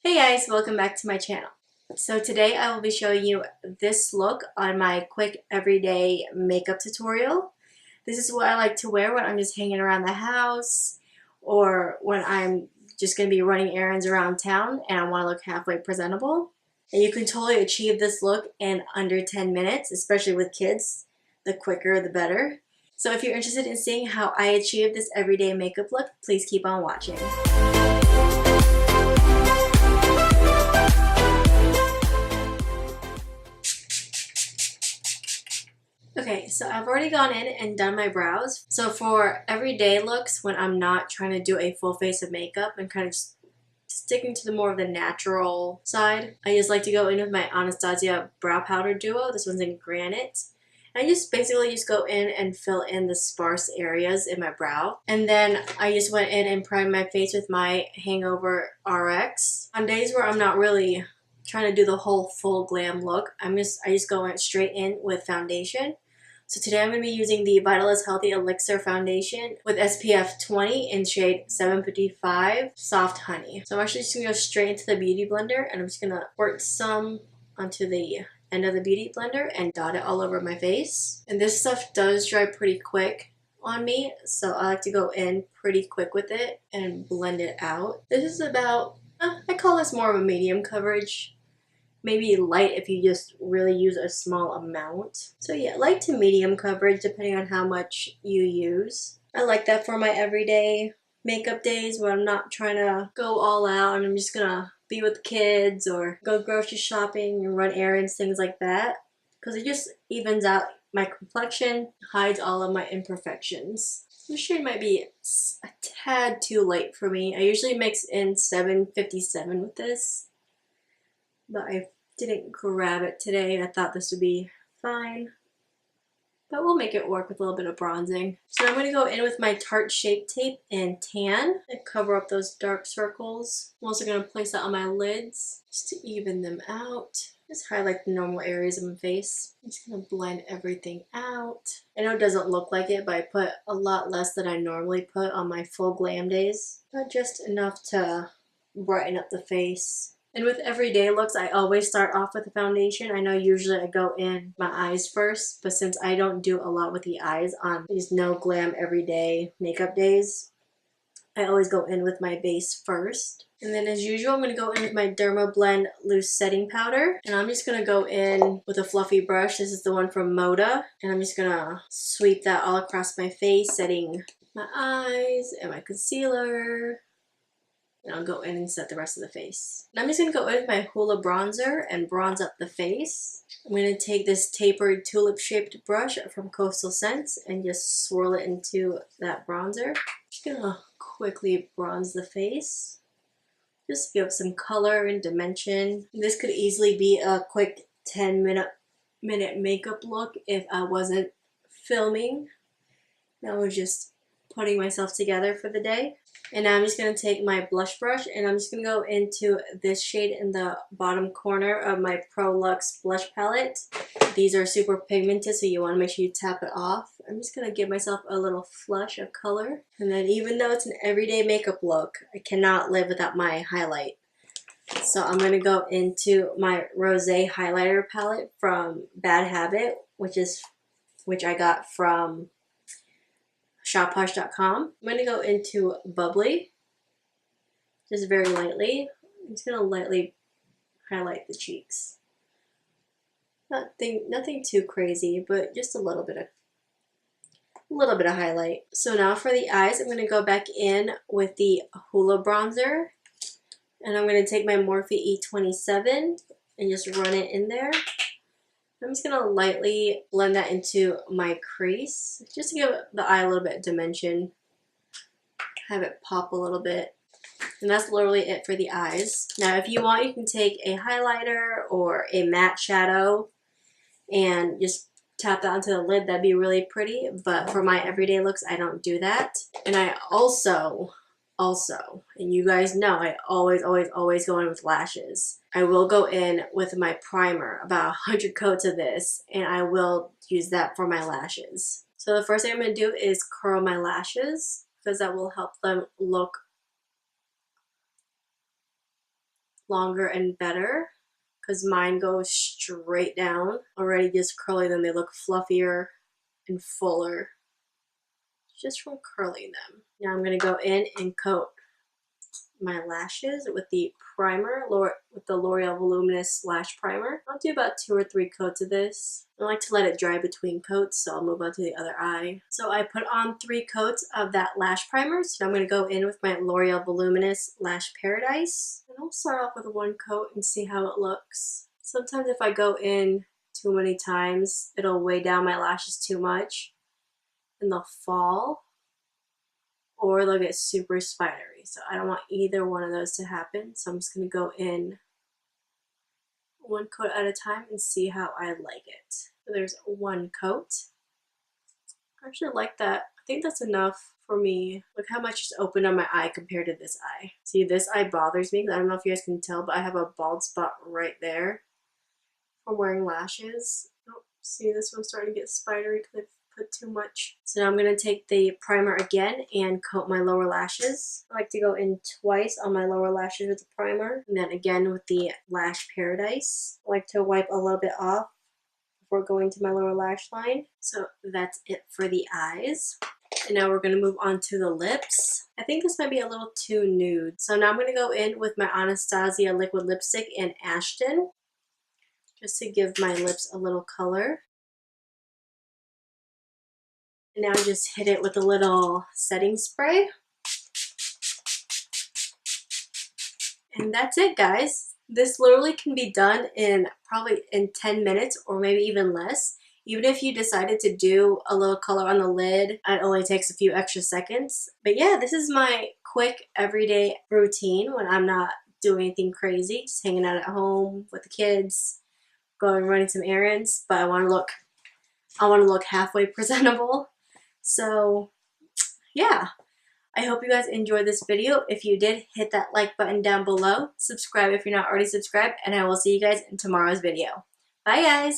Hey guys, welcome back to my channel. So today I will be showing you this look on my quick everyday makeup tutorial. This is what I like to wear when I'm just hanging around the house or when I'm just going to be running errands around town and I want to look halfway presentable. And you can totally achieve this look in under 10 minutes, especially with kids. The quicker the better. So if you're interested in seeing how I achieve this everyday makeup look, please keep on watching. Okay, so I've already gone in and done my brows. So for everyday looks, when I'm not trying to do a full face of makeup and kind of just sticking to the more of the natural side, I just like to go in with my Anastasia brow powder duo. This one's in Granite. I just basically just go in and fill in the sparse areas in my brow. And then I just went in and primed my face with my HangoveRx. On days where I'm not really trying to do the whole full glam look, I just go in straight in with foundation. So today I'm going to be using the Vitalist Healthy Elixir Foundation with SPF 20 in shade 755 Soft Honey. So I'm actually just going to go straight into the Beauty Blender and I'm just going to squirt some onto the end of the Beauty Blender and dot it all over my face. And this stuff does dry pretty quick on me, so I like to go in pretty quick with it and blend it out. This is about, I call this more of a medium coverage. Maybe light if you just really use a small amount. So yeah, light to medium coverage depending on how much you use. I like that for my everyday makeup days where I'm not trying to go all out and I'm just gonna be with kids or go grocery shopping and run errands, things like that. Because it just evens out my complexion, hides all of my imperfections. This shade might be a tad too light for me. I usually mix in 757 with this, but I didn't grab it today. I thought this would be fine, but we'll make it work with a little bit of bronzing. So I'm going to go in with my Tarte Shape Tape and tan and cover up those dark circles. I'm also going to place that on my lids just to even them out. Just highlight the normal areas of my face. I'm just going to blend everything out. I know it doesn't look like it, but I put a lot less than I normally put on my full glam days. But just enough to brighten up the face. And with everyday looks, I always start off with a foundation. I know usually I go in my eyes first, but since I don't do a lot with the eyes on these no glam everyday makeup days, I always go in with my base first. And then as usual, I'm going to go in with my Dermablend loose setting powder. And I'm just going to go in with a fluffy brush. This is the one from Moda. And I'm just going to sweep that all across my face, setting my eyes and my concealer. And I'll go in and set the rest of the face. And I'm just going to go in with my Hoola bronzer and bronze up the face. I'm going to take this tapered tulip-shaped brush from Coastal Scents and just swirl it into that bronzer. Just going to quickly bronze the face. Just give it some color and dimension. This could easily be a quick 10-minute makeup look if I wasn't filming. I was just putting myself together for the day. And now I'm just going to take my blush brush and I'm just going to go into this shade in the bottom corner of my Prolux blush palette. These are super pigmented, so you want to make sure you tap it off. I'm just going to give myself a little flush of color. And then even though it's an everyday makeup look, I cannot live without my highlight. So I'm going to go into my Rosé highlighter palette from Bad Habit, which I got from shopposh.com. I'm going to go into Bubbly, just very lightly. I'm just going to lightly highlight the cheeks. Nothing too crazy, but just a little bit of highlight. So now for the eyes, I'm going to go back in with the Hoola bronzer, and I'm going to take my Morphe E27 and just run it in there. I'm just going to lightly blend that into my crease, just to give the eye a little bit of dimension, have it pop a little bit. And that's literally it for the eyes. Now if you want, you can take a highlighter or a matte shadow and just tap that onto the lid. That'd be really pretty, but for my everyday looks, I don't do that. And I also, and you guys know, I always go in with lashes. I will go in with my primer, about 100 coats of this, and I will use that for my lashes. So the first thing I'm going to do is curl my lashes, because that will help them look longer and better because mine goes straight down, already just curly, then they look fluffier and fuller just from curling them. Now I'm going to go in and coat my lashes with the primer, with the L'Oreal Voluminous Lash Primer. I'll do about 2 or 3 coats of this. I like to let it dry between coats, so I'll move on to the other eye. So I put on 3 coats of that lash primer, so I'm going to go in with my L'Oreal Voluminous Lash Paradise. And I'll start off with 1 coat and see how it looks. Sometimes if I go in too many times, it'll weigh down my lashes too much and they'll fall, or they'll get super spidery. So I don't want either one of those to happen. So I'm just going to go in 1 coat at a time and see how I like it. So there's 1 coat. I actually like that. I think that's enough for me. Look how much is open on my eye compared to this eye. See, this eye bothers me. I don't know if you guys can tell, but I have a bald spot right there from wearing lashes. Oh, see, this one's starting to get spidery because I've put too much. So now I'm going to take the primer again and coat my lower lashes. I like to go in twice on my lower lashes with the primer, and then again with the Lash Paradise. I like to wipe a little bit off before going to my lower lash line. So that's it for the eyes. And now we're going to move on to the lips. I think this might be a little too nude. So now I'm going to go in with my Anastasia liquid lipstick in Ashton, just to give my lips a little color. And now just hit it with a little setting spray. And that's it, guys. This literally can be done in probably in 10 minutes or maybe even less. Even if you decided to do a little color on the lid, it only takes a few extra seconds. But yeah, this is my quick everyday routine when I'm not doing anything crazy, just hanging out at home with the kids, going running some errands, but I want to look halfway presentable. So yeah, I hope you guys enjoyed this video. If you did, hit that like button down below. Subscribe if you're not already subscribed, and I will see you guys in tomorrow's video. Bye guys!